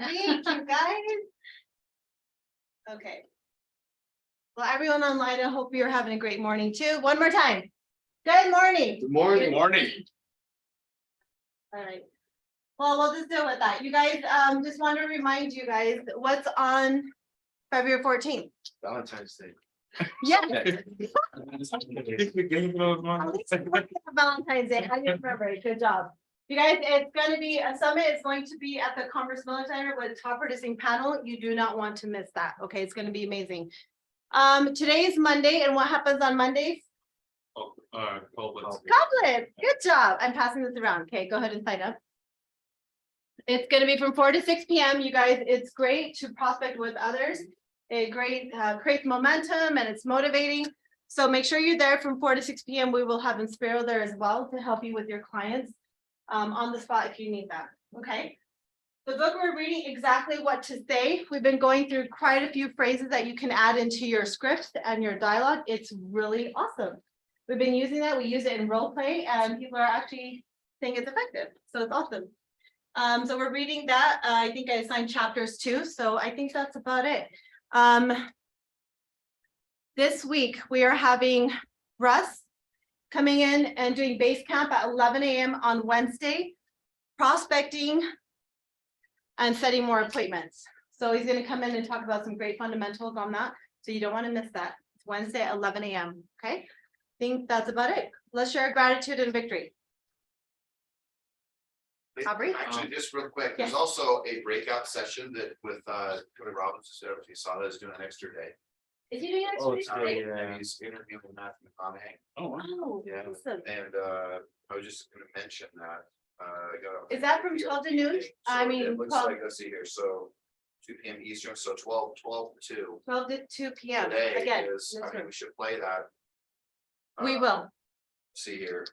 week, you guys. Okay. Well, everyone online, I hope you're having a great morning too. One more time. Good morning. Good morning. Good morning. All right. Well, we'll just deal with that. You guys, just want to remind you guys what's on February 14th. Valentine's Day. Yeah. At At least we're working on Valentine's Day. I didn't remember it. Good job. You guys, it's going to be a summit. It's going to be at the Conference Center with top producing panel. You do not want to miss that. Okay, it's going to be amazing. Today is Monday, and what happens on Mondays? Goblets. Good job. I'm passing this around. Okay, go ahead and sign up. It's going to be from 4 to 6 p.m. You guys, it's great to prospect with others. It creates momentum and it's motivating. So make sure you're there from 4 to 6 p.m. We will have Inspiro there as well to help you with your clients on the spot if you need that. Okay. The book we're reading exactly what to say. We've been going through quite a few phrases that you can add into your scripts and your dialogue. It's really awesome. We've been using that. We use it in role play and people are actually saying it's effective. So it's awesome. So we're reading that. I think I assigned chapters 2. So I think that's about it. This week we are having Russ coming in and doing base camp at 11 a.m. on Wednesday, prospecting and setting more appointments. So he's going to come in and talk about some great fundamentals on that. So you don't want to miss that. It's Wednesday at 11 a.m. Okay. I think that's about it. Let's share gratitude and victory. Aubrey? Actually, just real quick, Yeah. there's also a breakout session that with Cody Robbins, if you saw that, is doing an extra day. Is he doing Oh, actually? it's today? And he's interviewing with Matthew McConaughey. Oh, wow. Oh, Yeah. awesome. And I was just gonna mention that. Is that from 12 to noon? I mean, It looks 12 like, let's see here, so 2 p.m. Eastern, so 12 to 2. 12 to 2 p.m. Today Again, is, I mean, we should play that. we will. See here.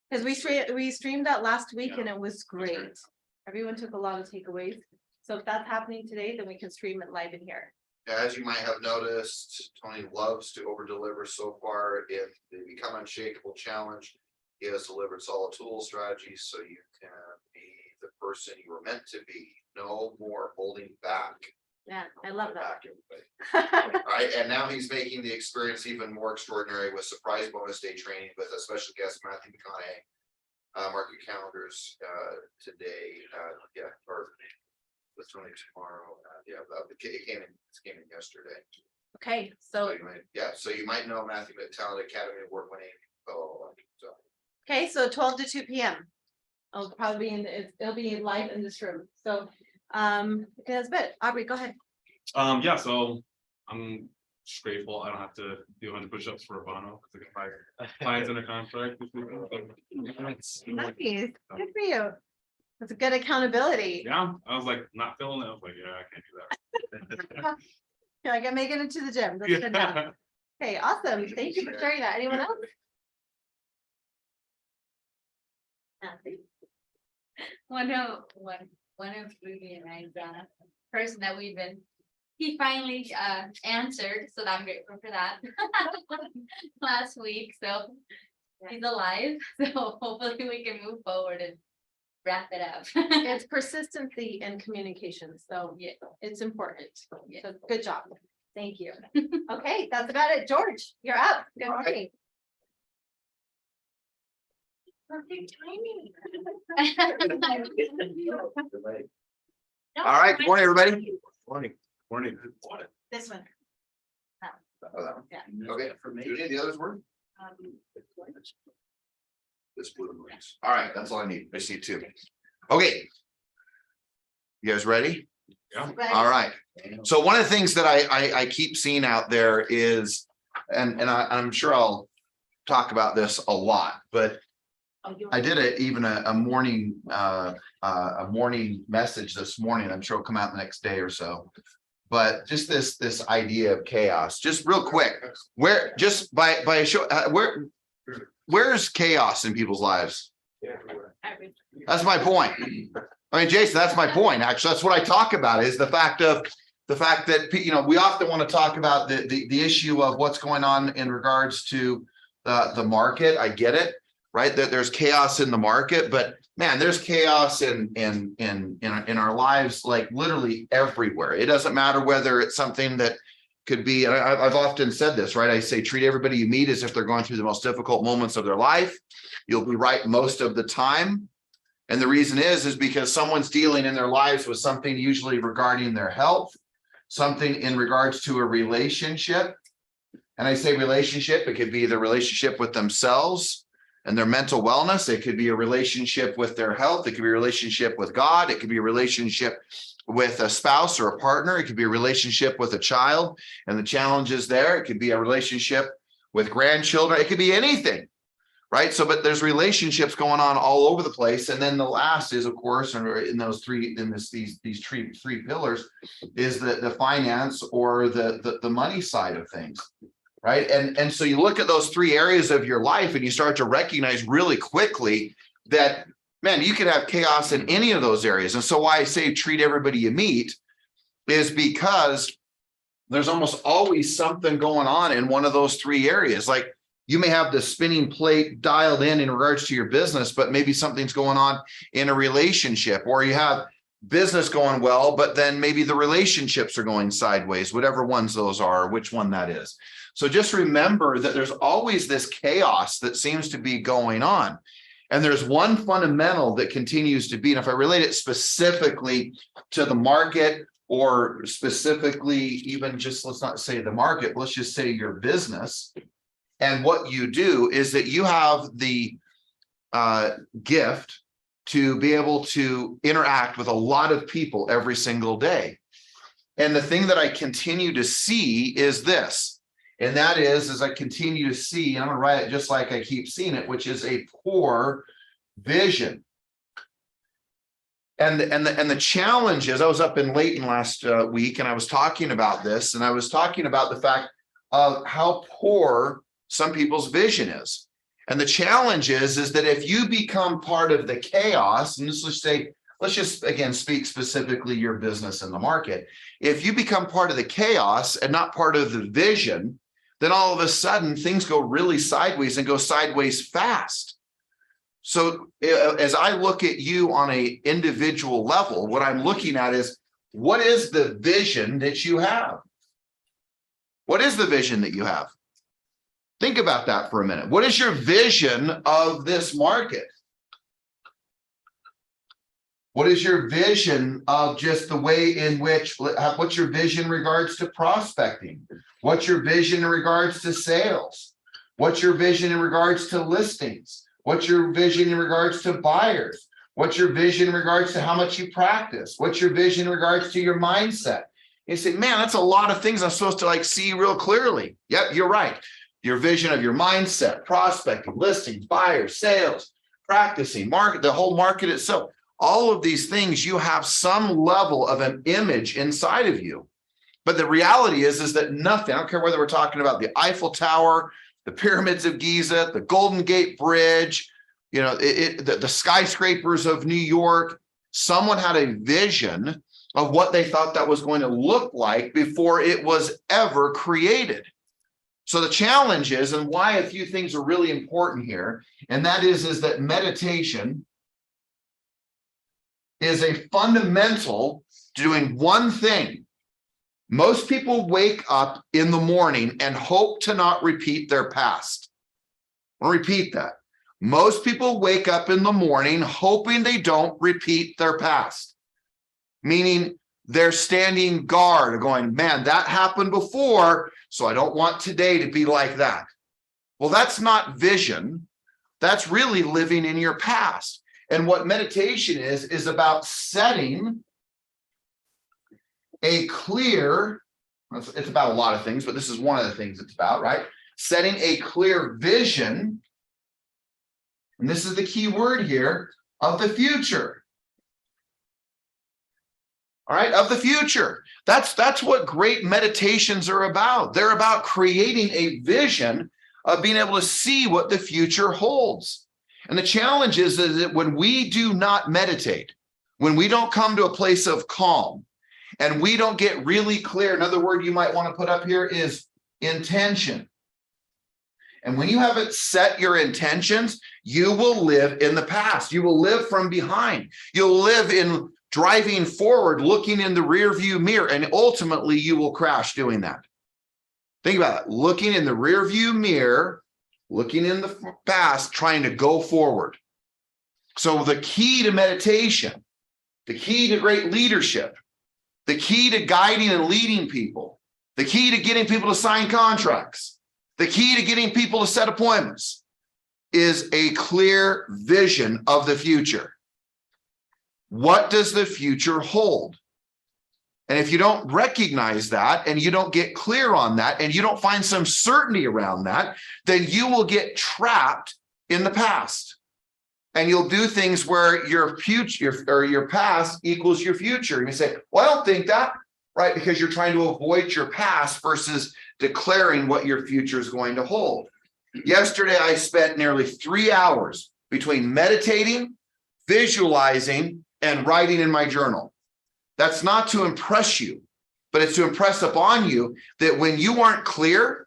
Because we streamed that last week Yeah. and it was great. Everyone took a lot of takeaways. So if that's happening today, then we can stream it live in here. As you might have noticed, Tony loves to over deliver so far. If the Become Unshakable challenge, he has delivered solid tool strategies so you can be the person you were meant to be. No more holding back. Yeah, I love that. Back, everybody. All right, and now he's making the experience even more extraordinary with surprise bonus day training with a special guest, Matthew McConaughey. Mark your calendars today. Yeah, or with Tony tomorrow. Yeah, it came in yesterday. Okay, so So you might know Matthew, Talent Academy Award winning. So okay, so 12 to 2 p.m. I'll probably it'll be live in this room. So okay, that's it. Aubrey, go ahead. Yeah, so I'm just grateful I don't have to do 100 push-ups for a Bono because I can buy clients under contract this weekend. Nice. Good for you. That's a good accountability. Yeah, I was like not feeling it. I was like, yeah, I can't do that. You're like, I'm making it to the gym. That's good enough. Okay, awesome. Thank you for sharing that. Anyone else? Nancy? One of Ruby and I's person that he finally answered, so I'm grateful for that. Last week, so he's alive, so hopefully we can move forward and wrap it up. It's persistency in communication, so Yeah. it's important. Yeah. So good job. Thank you. Okay, that's about it. George, you're up. Good morning. Perfect timing. all right, good morning, everybody. Morning. Morning. This one. Yeah. Okay, do any of the others work? This blue ones. All right, that's all I need. I see 2. Okay. You guys ready? Yeah. Right. All right. So one of the things that I keep seeing out there is, and I'm sure I'll talk about this a lot, but I did a morning message this morning. I'm sure it'll come out the next day or so. But just this idea of chaos, just real quick, where just by a show, where's chaos in people's lives? That's my point. I mean, Jason, that's my point. Actually, that's what I talk about is the fact that, you know, we often want to talk about the issue of what's going on in regards to the market. I get it, right? That there's chaos in the market, but man, there's chaos in our lives, like literally everywhere. It doesn't matter whether it's something that could be, and I've often said this, right? I say, treat everybody you meet as if they're going through the most difficult moments of their life. You'll be right most of the time. And the reason is because someone's dealing in their lives with something usually regarding their health, something in regards to a relationship. And I say relationship, it could be the relationship with themselves and their mental wellness. It could be a relationship with their health. It could be a relationship with God. It could be a relationship with a spouse or a partner. It could be a relationship with a child and the challenges there. It could be a relationship with grandchildren. It could be anything, right? So, but there's relationships going on all over the place. And then the last is, of course, in those three, these three pillars, is the finance or the money side of things. Right. And so you look at those three areas of your life and you start to recognize really quickly that, man, you could have chaos in any of those areas. And so why I say treat everybody you meet is because there's almost always something going on in one of those three areas. Like you may have the spinning plate dialed in regards to your business, but maybe something's going on in a relationship, or you have business going well, but then maybe the relationships are going sideways, whatever ones those are, which one that is. So just remember that there's always this chaos that seems to be going on. And there's one fundamental that continues to be, and if I relate it specifically to the market, or specifically even just, let's not say the market, let's just say your business. And what you do is that you have the gift to be able to interact with a lot of people every single day. And the thing that I continue to see is this. And that is, as I continue to see, and I'm going to write it just like I keep seeing it, which is a poor vision. And the challenge is, I was up in Layton last week, and I was talking about this, and I was talking about the fact of how poor some people's vision is. And the challenge is that if you become part of the chaos, and let's just again speak specifically your business and the market. If you become part of the chaos and not part of the vision, then all of a sudden things go really sideways and go sideways fast. So as I look at you on an individual level, what I'm looking at is, what is the vision that you have? What is the vision that you have? Think about that for a minute. What is your vision of this market? What is your vision of just the way in which, what's your vision in regards to prospecting? What's your vision in regards to sales? What's your vision in regards to listings? What's your vision in regards to buyers? What's your vision in regards to how much you practice? What's your vision in regards to your mindset? You say, man, that's a lot of things I'm supposed to see real clearly. Yep, you're right. Your vision of your mindset, prospecting, listings, buyers, sales, practicing, market, the whole market itself. All of these things, you have some level of an image inside of you. But the reality is that nothing, I don't care whether we're talking about the Eiffel Tower, the pyramids of Giza, the Golden Gate Bridge, the skyscrapers of New York, someone had a vision of what they thought that was going to look like before it was ever created. So the challenge is, and why a few things are really important here, and that is that meditation is a fundamental to doing one thing. Most people wake up in the morning and hope to not repeat their past. I'll repeat that. Most people wake up in the morning hoping they don't repeat their past. Meaning they're standing guard, going, man, that happened before, so I don't want today to be like that. Well, that's not vision. That's really living in your past. And what meditation is about setting a clear, it's about a lot of things, but this is one of the things it's about, right? Setting a clear vision, and this is the key word here, of the future. All right, of the future. That's what great meditations are about. They're about creating a vision of being able to see what the future holds. And the challenge is that when we do not meditate, when we don't come to a place of calm, and we don't get really clear, another word you might want to put up here is intention. And when you haven't set your intentions, you will live in the past. You will live from behind. You'll live in driving forward, looking in the rear view mirror, and ultimately you will crash doing that. Think about it. Looking in the rear view mirror, looking in the past, trying to go forward. So the key to meditation, the key to great leadership, the key to guiding and leading people, the key to getting people to sign contracts, the key to getting people to set appointments is a clear vision of the future. What does the future hold? And if you don't recognize that and you don't get clear on that and you don't find some certainty around that, then you will get trapped in the past. And you'll do things where your future or your past equals your future. And you say, well, I don't think that, right? Because you're trying to avoid your past versus declaring what your future is going to hold. Yesterday, I spent nearly 3 hours between meditating, visualizing, and writing in my journal. That's not to impress you, but it's to impress upon you that when you aren't clear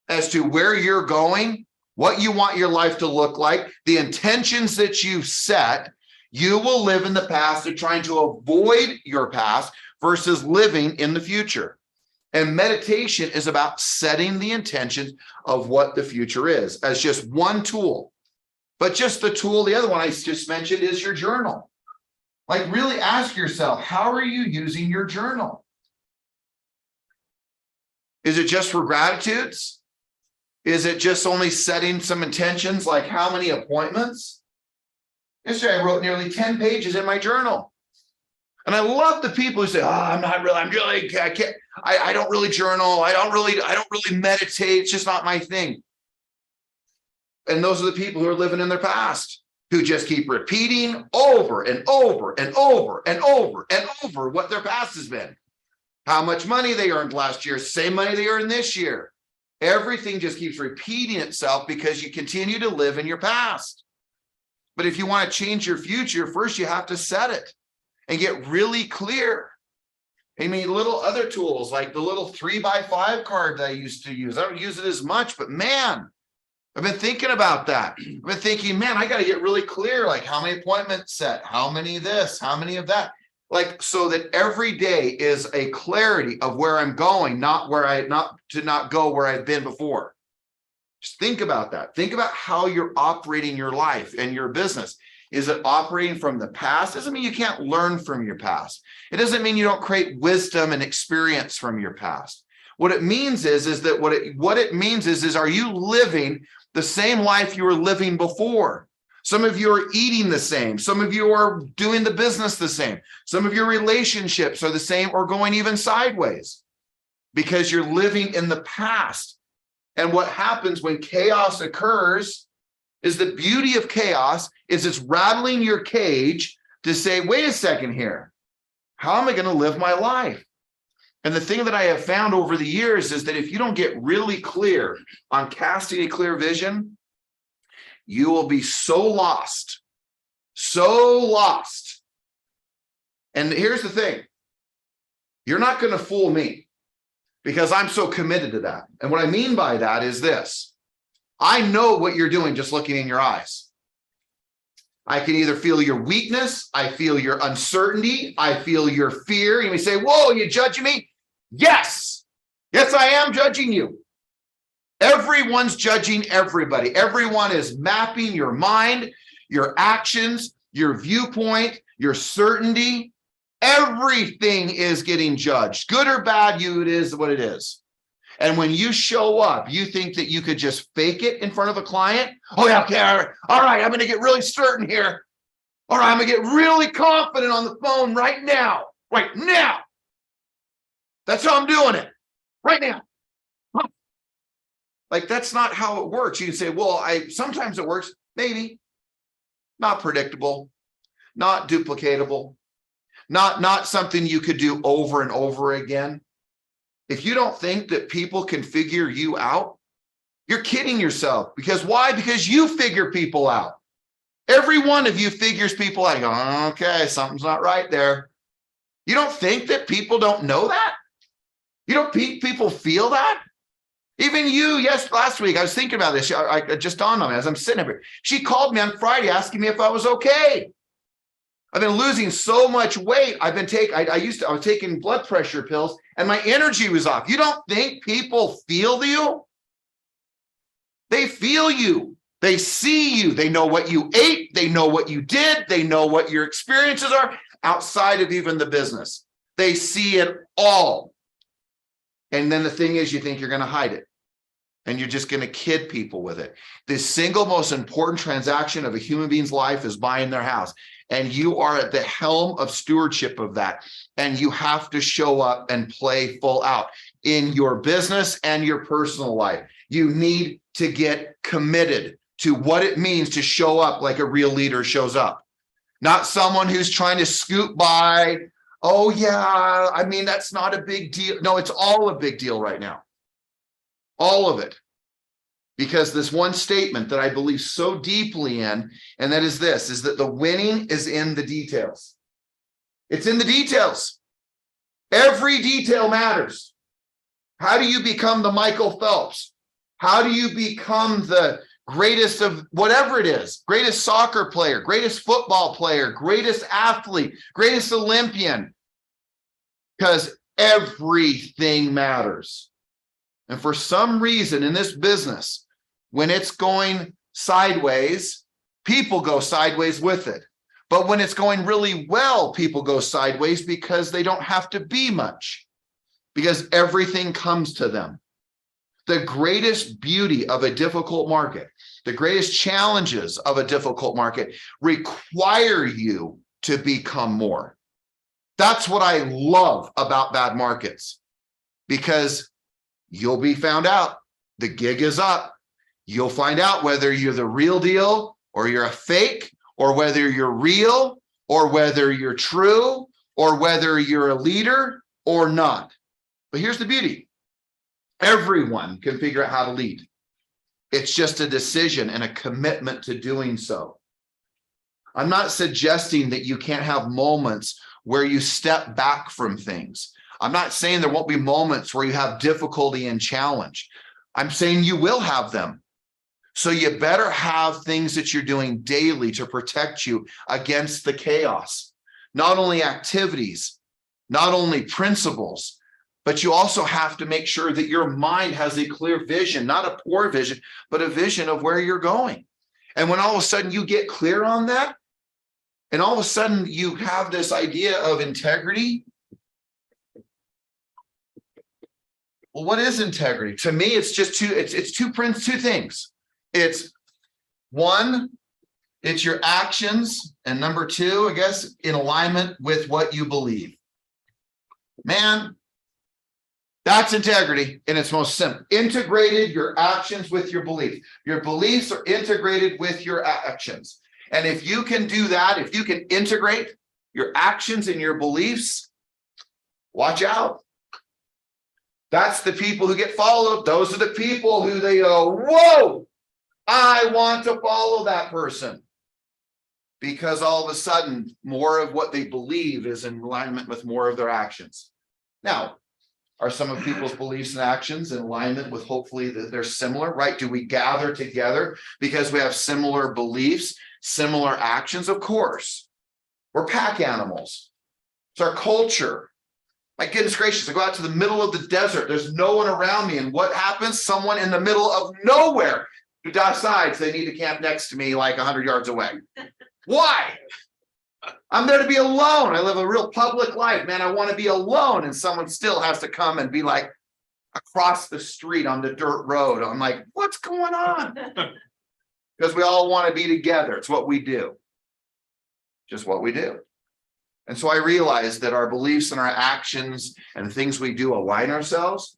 as to where you're going, what you want your life to look like, the intentions that you've set, you will live in the past of trying to avoid your past versus living in the future. And meditation is about setting the intentions of what the future is as just one tool. But just the tool, the other one I just mentioned is your journal. Like really ask yourself, how are you using your journal? Is it just for gratitudes? Is it just only setting some intentions like how many appointments? Yesterday, I wrote nearly 10 pages in my journal. And I love the people who say, oh, I don't really journal. I don't really meditate. It's just not my thing. And those are the people who are living in their past, who just keep repeating over and over and over and over and over what their past has been. How much money they earned last year, same money they earned this year. Everything just keeps repeating itself because you continue to live in your past. But if you want to change your future, first you have to set it and get really clear. I mean, little other tools like the little 3x5 card that I used to use. I don't use it as much, but man, I've been thinking about that. I've been thinking, man, I got to get really clear, like how many appointments set, how many of this, how many of that, like so that every day is a clarity of where I'm going, not go where I've been before. Just think about that. Think about how you're operating your life and your business. Is it operating from the past? Doesn't mean you can't learn from your past. It doesn't mean you don't create wisdom and experience from your past. What it means is that what it means is are you living the same life you were living before? Some of you are eating the same. Some of you are doing the business the same. Some of your relationships are the same or going even sideways because you're living in the past. And what happens when chaos occurs is the beauty of chaos is it's rattling your cage to say, wait a second here. How am I going to live my life? And the thing that I have found over the years is that if you don't get really clear on casting a clear vision, you will be so lost. And here's the thing. You're not going to fool me because I'm so committed to that. And what I mean by that is this. I know what you're doing just looking in your eyes. I can either feel your weakness, I feel your uncertainty, I feel your fear. You may say, whoa, you judging me? Yes, I am judging you. Everyone's judging everybody. Everyone is mapping your mind, your actions, your viewpoint, your certainty. Everything is getting judged. Good or bad, it is what it is. And when you show up, you think that you could just fake it in front of a client. Oh, yeah, okay, all right, I'm going to get really certain here. All right, I'm going to get really confident on the phone right now. That's how I'm doing it, right now. Like, that's not how it works. You can say, well, sometimes it works, maybe. Not predictable, not duplicatable, not something you could do over and over again. If you don't think that people can figure you out, you're kidding yourself. Because why? Because you figure people out. Every one of you figures people out. You go, okay, something's not right there. You don't think that people don't know that? You don't think people feel that? Even you, yes, last week, I was thinking about this. I just dawned on me as I'm sitting here. She called me on Friday asking me if I was okay. I've been losing so much weight. I was taking blood pressure pills and my energy was off. You don't think people feel you? They feel you. They see you. They know what you ate. They know what you did. They know what your experiences are outside of even the business. They see it all. And then the thing is, you think you're going to hide it. And you're just going to kid people with it. The single most important transaction of a human being's life is buying their house. And you are at the helm of stewardship of that. And you have to show up and play full out in your business and your personal life. You need to get committed to what it means to show up like a real leader shows up. Not someone who's trying to scoot by. Oh, yeah, I mean, that's not a big deal. No, it's all a big deal right now. All of it. Because this one statement that I believe so deeply in, and that is this, is that the winning is in the details. It's in the details. Every detail matters. How do you become the Michael Phelps? How do you become the greatest of whatever it is? Greatest soccer player, greatest football player, greatest athlete, greatest Olympian? Because everything matters. And for some reason in this business, when it's going sideways, people go sideways with it. But when it's going really well, people go sideways because they don't have to be much, because everything comes to them. The greatest beauty of a difficult market, the greatest challenges of a difficult market require you to become more. That's what I love about bad markets, because you'll be found out. The gig is up. You'll find out whether you're the real deal or you're a fake, or whether you're real or whether you're true, or whether you're a leader or not. But here's the beauty. Everyone can figure out how to lead. It's just a decision and a commitment to doing so. I'm not suggesting that you can't have moments where you step back from things. I'm not saying there won't be moments where you have difficulty and challenge. I'm saying you will have them. So you better have things that you're doing daily to protect you against the chaos. Not only activities, not only principles, but you also have to make sure that your mind has a clear vision, not a poor vision, but a vision of where you're going. And when all of a sudden you get clear on that, and all of a sudden you have this idea of integrity. Well, what is integrity? To me, it's just two things. It's one, it's your actions, and number two, I guess, in alignment with what you believe. Man, that's integrity in its most simple. Integrated your actions with your beliefs. Your beliefs are integrated with your actions. And if you can do that, if you can integrate your actions and your beliefs, watch out. That's the people who get followed. Those are the people who they go, whoa, I want to follow that person. Because all of a sudden, more of what they believe is in alignment with more of their actions. Now, are some of people's beliefs and actions in alignment with hopefully that they're similar, right? Do we gather together because we have similar beliefs, similar actions? Of course. We're pack animals. It's our culture. My goodness gracious, I go out to the middle of the desert. There's no one around me. And what happens? Someone in the middle of nowhere who decides they need to camp next to me like 100 yards away. Why? I'm there to be alone. I live a real public life, man. I want to be alone. And someone still has to come and be like across the street on the dirt road. I'm like, what's going on? Because we all want to be together. It's what we do. Just what we do. And so I realized that our beliefs and our actions and the things we do align ourselves,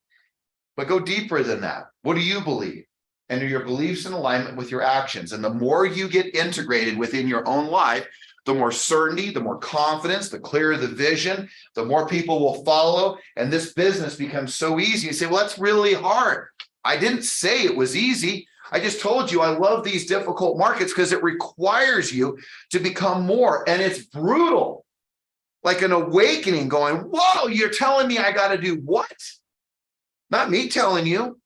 but go deeper than that. What do you believe? And are your beliefs in alignment with your actions? And the more you get integrated within your own life, the more certainty, the more confidence, the clearer the vision, the more people will follow. And this business becomes so easy. You say, well, that's really hard. I didn't say it was easy. I just told you I love these difficult markets because it requires you to become more. And it's brutal. Like an awakening going, whoa, you're telling me I got to do what? Not me telling you.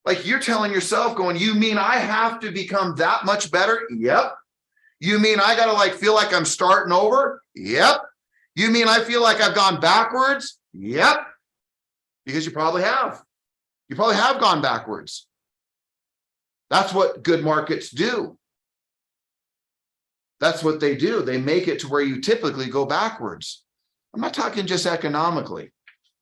Like you're telling yourself going, you mean I have to become that much better? Yep. You mean I gotta like feel like I'm starting over? Yep. You mean I feel like I've gone backwards? Yep. Because you probably have. You probably have gone backwards. That's what good markets do. That's what they do. They make it to where you typically go backwards. I'm not talking just economically.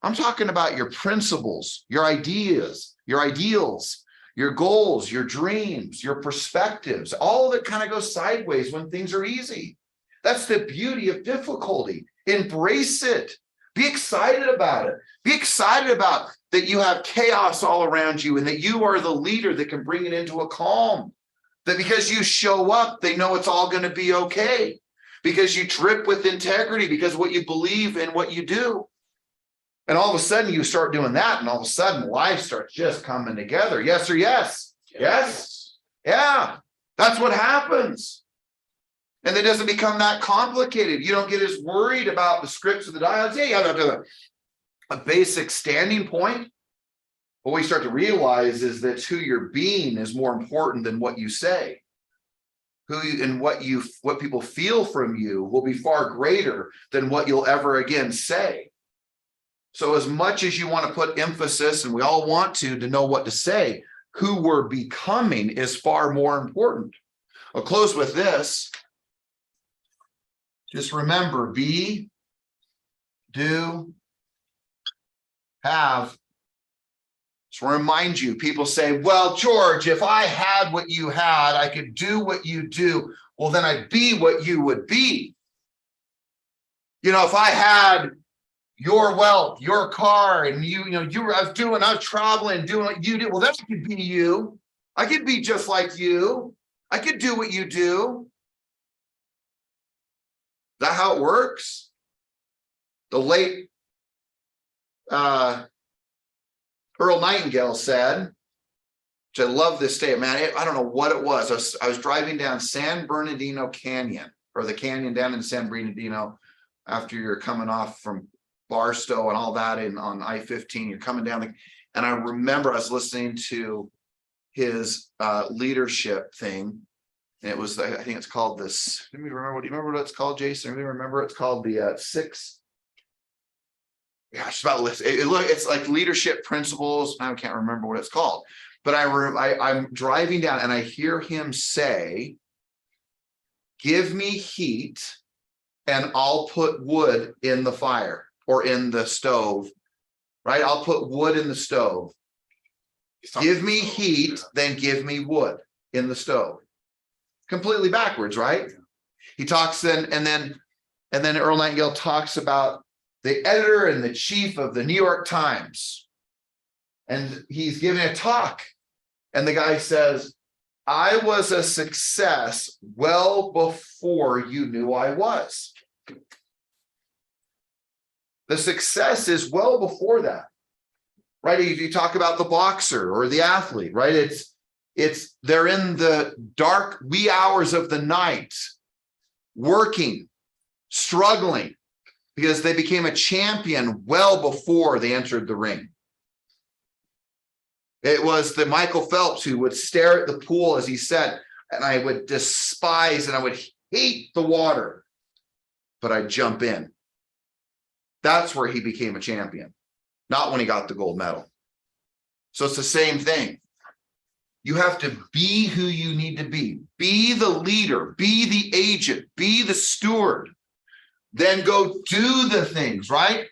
I'm talking about your principles, your ideas, your ideals, your goals, your dreams, your perspectives, all that kind of goes sideways when things are easy. That's the beauty of difficulty. Embrace it. Be excited about it. Be excited about that you have chaos all around you and that you are the leader that can bring it into a calm. That because you show up, they know it's all going to be okay. Because you trip with integrity, because what you believe and what you do. And all of a sudden you start doing that, and all of a sudden life starts just coming together. Yes or yes? Yes. Yeah. That's what happens. And it doesn't become that complicated. You don't get as worried about the scripts of the dialogues. Yeah, you have a basic standing point. What we start to realize is that who you're being is more important than what you say. What people feel from you will be far greater than what you'll ever again say. So as much as you want to put emphasis, and we all want to know what to say, who we're becoming is far more important. I'll close with this. Just remember, be, do, have. Just want to remind you, people say, well, George, if I had what you had, I could do what you do. Well, then I'd be what you would be. You know, if I had your wealth, your car, and I was traveling, doing what you did. Well, that could be you. I could be just like you. I could do what you do. Is that how it works? The late Earl Nightingale said, which I love this statement, man, I don't know what it was. I was driving down San Bernardino Canyon, or the canyon down in San Bernardino, after you're coming off from Barstow and all that on I-15, you're coming down. And I remember I was listening to his leadership thing. And it was, I think it's called this. Do you remember what it's called, Jason? Do you remember? It's called the 6. Gosh, about it's like leadership principles. I can't remember what it's called, but I'm driving down and I hear him say, "Give me heat, and I'll put wood in the fire or in the stove." Right? I'll put wood in the stove. Give me heat, then give me wood in the stove. Completely backwards, right? He talks and then Earl Nightingale talks about the editor and the chief of the New York Times. And he's giving a talk. And the guy says, "I was a success well before you knew I was." The success is well before that, right? If you talk about the boxer or the athlete, right? They're in the dark wee hours of the night, working, struggling, because they became a champion well before they entered the ring. It was the Michael Phelps who would stare at the pool, as he said, and I would despise and I would hate the water, but I'd jump in. That's where he became a champion, not when he got the gold medal. So it's the same thing. You have to be who you need to be. Be the leader, be the agent, be the steward. Then go do the things, right?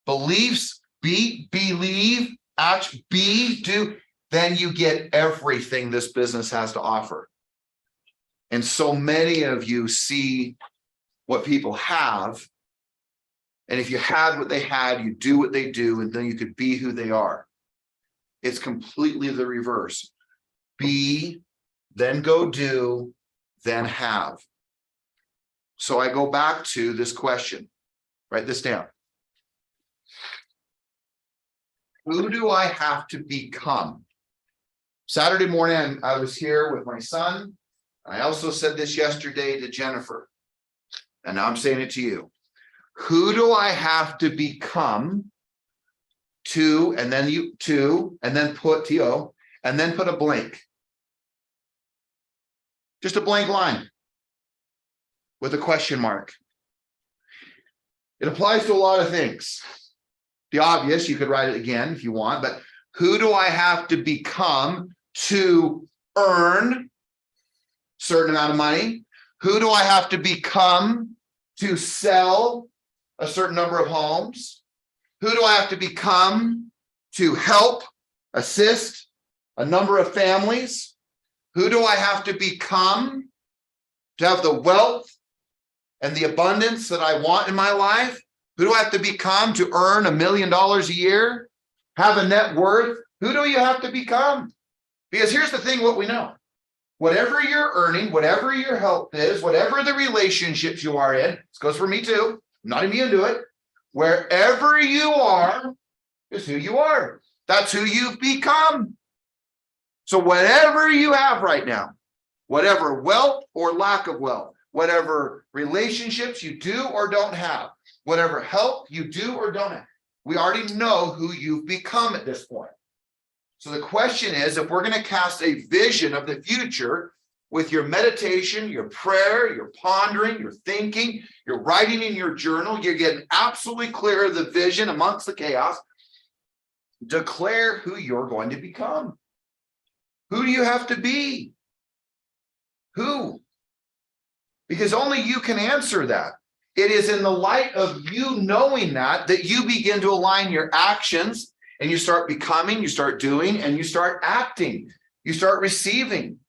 Beliefs, believe, act, do. Then you get everything this business has to offer. And so many of you see what people have. And if you had what they had, you do what they do, and then you could be who they are. It's completely the reverse. Be, then go do, then have. So I go back to this question. Write this down. Who do I have to become? Saturday morning, I was here with my son. I also said this yesterday to Jennifer, and now I'm saying it to you. Who do I have to become to, and then put to, and then put a blank. Just a blank line with a question mark. It applies to a lot of things. The obvious, you could write it again if you want, but who do I have to become to earn a certain amount of money? Who do I have to become to sell a certain number of homes? Who do I have to become to help, assist a number of families? Who do I have to become to have the wealth and the abundance that I want in my life? Who do I have to become to earn $1 million a year? Have a net worth? Who do you have to become? Because here's the thing, what we know. Whatever you're earning, whatever your health is, whatever the relationships you are in, this goes for me too, I'm not immune to it. Wherever you are is who you are. That's who you've become. So whatever you have right now, whatever wealth or lack of wealth, whatever relationships you do or don't have, whatever health you do or don't have, we already know who you've become at this point. So the question is, if we're going to cast a vision of the future with your meditation, your prayer, your pondering, your thinking, your writing in your journal, you're getting absolutely clear of the vision amongst the chaos. Declare who you're going to become. Who do you have to be? Who? Because only you can answer that. It is in the light of you knowing that you begin to align your actions, and you start becoming, you start doing, and you start acting, you start receiving.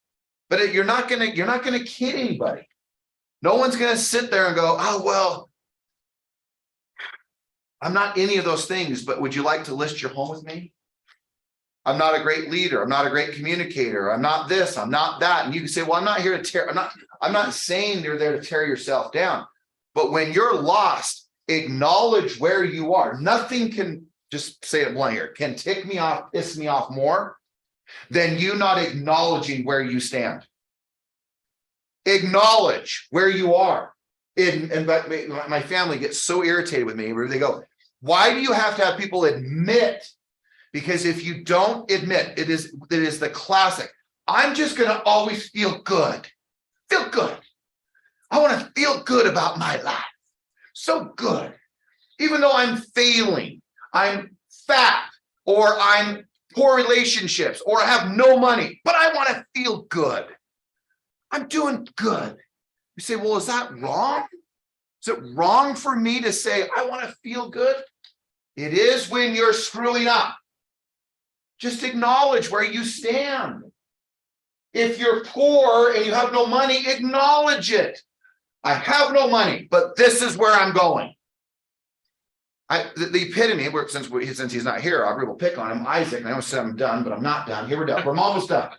But you're not gonna kid anybody. No one's gonna sit there and go, oh, well, I'm not any of those things, but would you like to list your home with me? I'm not a great leader, I'm not a great communicator, I'm not this, I'm not that. And you can say, well, I'm not here to tear, I'm not saying you're there to tear yourself down. But when you're lost, acknowledge where you are. Nothing can, just say it blunt here, can tick me off, piss me off more than you not acknowledging where you stand. Acknowledge where you are. But my family gets so irritated with me where they go, why do you have to have people admit? Because if you don't admit, it is the classic. I'm just going to always feel good. Feel good. I want to feel good about my life. So good. Even though I'm failing, I'm fat, or I'm poor relationships, or I have no money, but I want to feel good. I'm doing good. You say, well, is that wrong? Is it wrong for me to say, I want to feel good? It is when you're screwing up. Just acknowledge where you stand. If you're poor and you have no money, acknowledge it. I have no money, but this is where I'm going. The epitome, since he's not here, I will pick on him. Isaac, and I almost said I'm done, but I'm not done. Here we're done. We're almost done.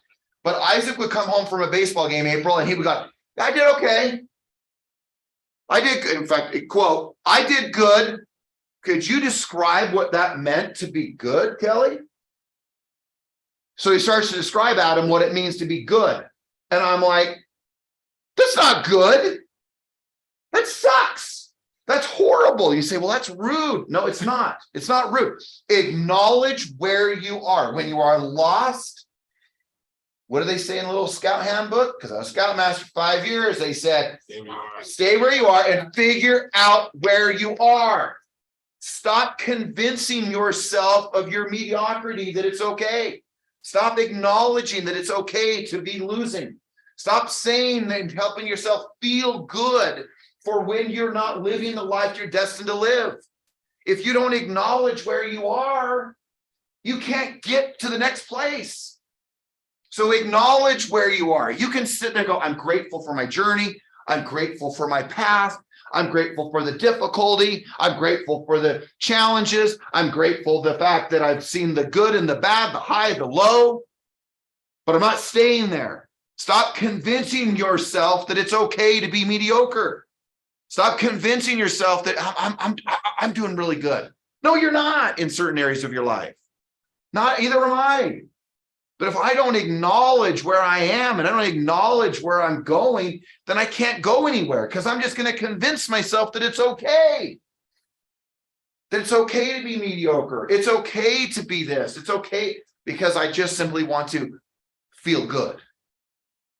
But Isaac would come home from a baseball game, April, and he would go, I did okay. I did, in fact, quote, I did good. Could you describe what that meant to be good, Kelly? So he starts to describe Adam what it means to be good. And I'm like, that's not good. That sucks. That's horrible. You say, well, that's rude. No, it's not. It's not rude. Acknowledge where you are. When you are lost, what do they say in the little scout handbook? Because I was a scoutmaster for 5 years. They said, stay where you are and figure out where you are. Stop convincing yourself of your mediocrity that it's okay. Stop acknowledging that it's okay to be losing. Stop saying and helping yourself feel good for when you're not living the life you're destined to live. If you don't acknowledge where you are, you can't get to the next place. So acknowledge where you are. You can sit there and go, I'm grateful for my journey. I'm grateful for my path. I'm grateful for the difficulty. I'm grateful for the challenges. I'm grateful for the fact that I've seen the good and the bad, the high, the low, but I'm not staying there. Stop convincing yourself that it's okay to be mediocre. Stop convincing yourself that I'm doing really good. No, you're not in certain areas of your life. Not either am I. But if I don't acknowledge where I am and I don't acknowledge where I'm going, then I can't go anywhere because I'm just going to convince myself that it's okay. That it's okay to be mediocre. It's okay to be this. It's okay. because I just simply want to feel good.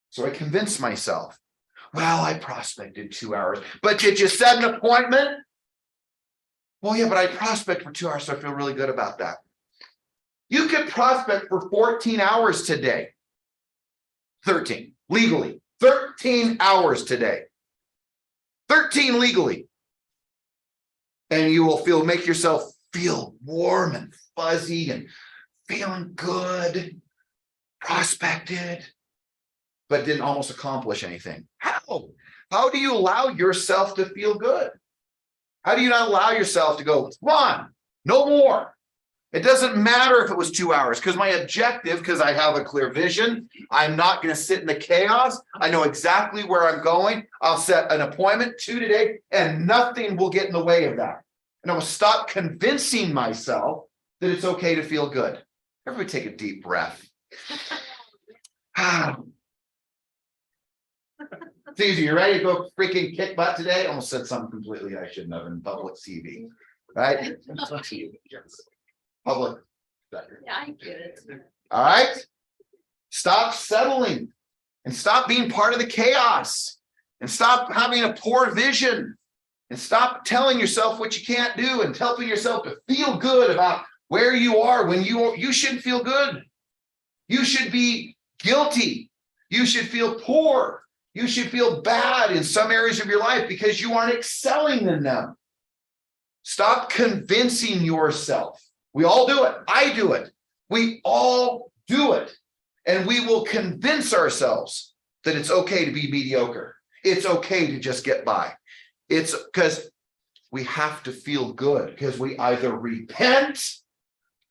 So I convince myself, well, I prospected 2 hours, but did you set an appointment? Well, yeah, but I prospect for 2 hours, so I feel really good about that. You could prospect for 14 hours today. 13 legally, 13 hours today. 13 legally. And you will make yourself feel warm and fuzzy and feeling good, prospected, but didn't almost accomplish anything. How? How do you allow yourself to feel good? How do you not allow yourself to go, come on, no more? It doesn't matter if it was 2 hours, because my objective, because I have a clear vision, I'm not going to sit in the chaos. I know exactly where I'm going. I'll set an appointment today, and nothing will get in the way of that. And I will stop convincing myself that it's okay to feel good. Everybody take a deep breath. It's easy. You ready to go freaking kick butt today? Almost said something completely I shouldn't have in public TV, right? Public. Yeah, I get it. All right. Stop settling and stop being part of the chaos and stop having a poor vision and stop telling yourself what you can't do and helping yourself to feel good about where you are when you shouldn't feel good. You should be guilty. You should feel poor. You should feel bad in some areas of your life because you aren't excelling in them. Stop convincing yourself. We all do it. I do it. We all do it. And we will convince ourselves that it's okay to be mediocre. It's okay to just get by. It's because we have to feel good because we either repent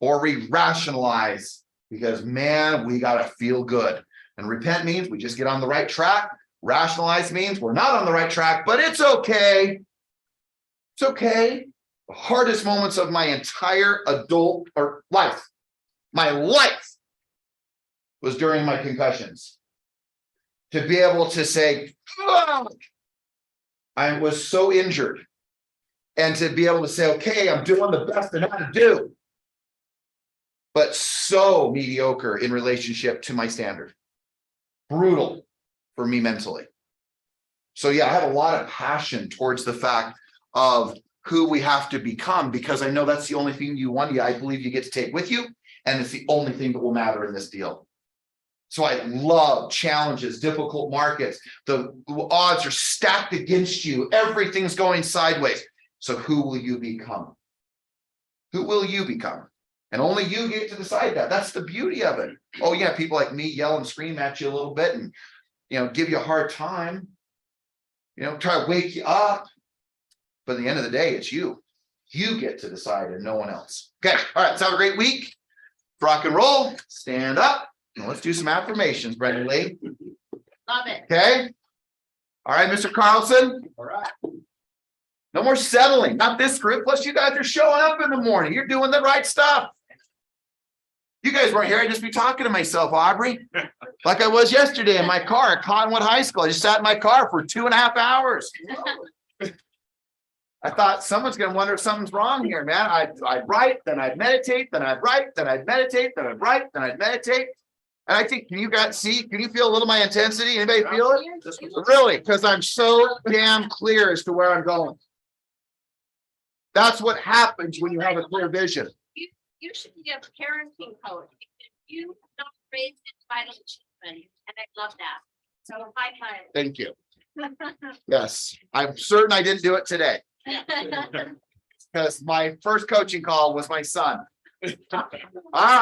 or we rationalize because, man, we got to feel good. And repent means we just get on the right track. Rationalize means we're not on the right track, but it's okay. It's okay. The hardest moments of my entire adult or life, my life, was during my concussions. To be able to say, "Fuck," I was so injured. And to be able to say, okay, I'm doing the best I know how to do. But so mediocre in relationship to my standard. Brutal for me mentally. So yeah, I have a lot of passion towards the fact of who we have to become, because I know that's the only thing you want. Yeah, I believe you get to take with you, and it's the only thing that will matter in this deal. So I love challenges, difficult markets. The odds are stacked against you. Everything's going sideways. So who will you become? Who will you become? And only you get to decide that. That's the beauty of it. Oh yeah, people like me yell and scream at you a little bit and, give you a hard time. Try to wake you up. But at the end of the day, it's you. You get to decide and no one else. Okay. All right. Let's have a great week. Rock and roll. Stand up. And let's do some affirmations, Brenda Lee. Love it. Okay. All right, Mr. Carlson. All right. No more settling. Not this group. Plus, you guys are showing up in the morning. You're doing the right stuff. You guys weren't here. I'd just be talking to myself, Aubrey. Like I was yesterday in my car at Cottonwood High School. I just sat in my car for 2.5 hours. I thought someone's going to wonder if something's wrong here, man. I'd write, then I'd meditate, then I'd write, then I'd meditate, then I'd write, then I'd meditate. And I think, can you feel a little of my intensity? Anybody feel it? Really? Because I'm so damn clear as to where I'm going. That's what happens when you have a clear vision. You should be a parenting coach. You not raised entitled children, and I love that. So high five. Thank you. Yes, I'm certain I didn't do it today because my first coaching call was my son. All right.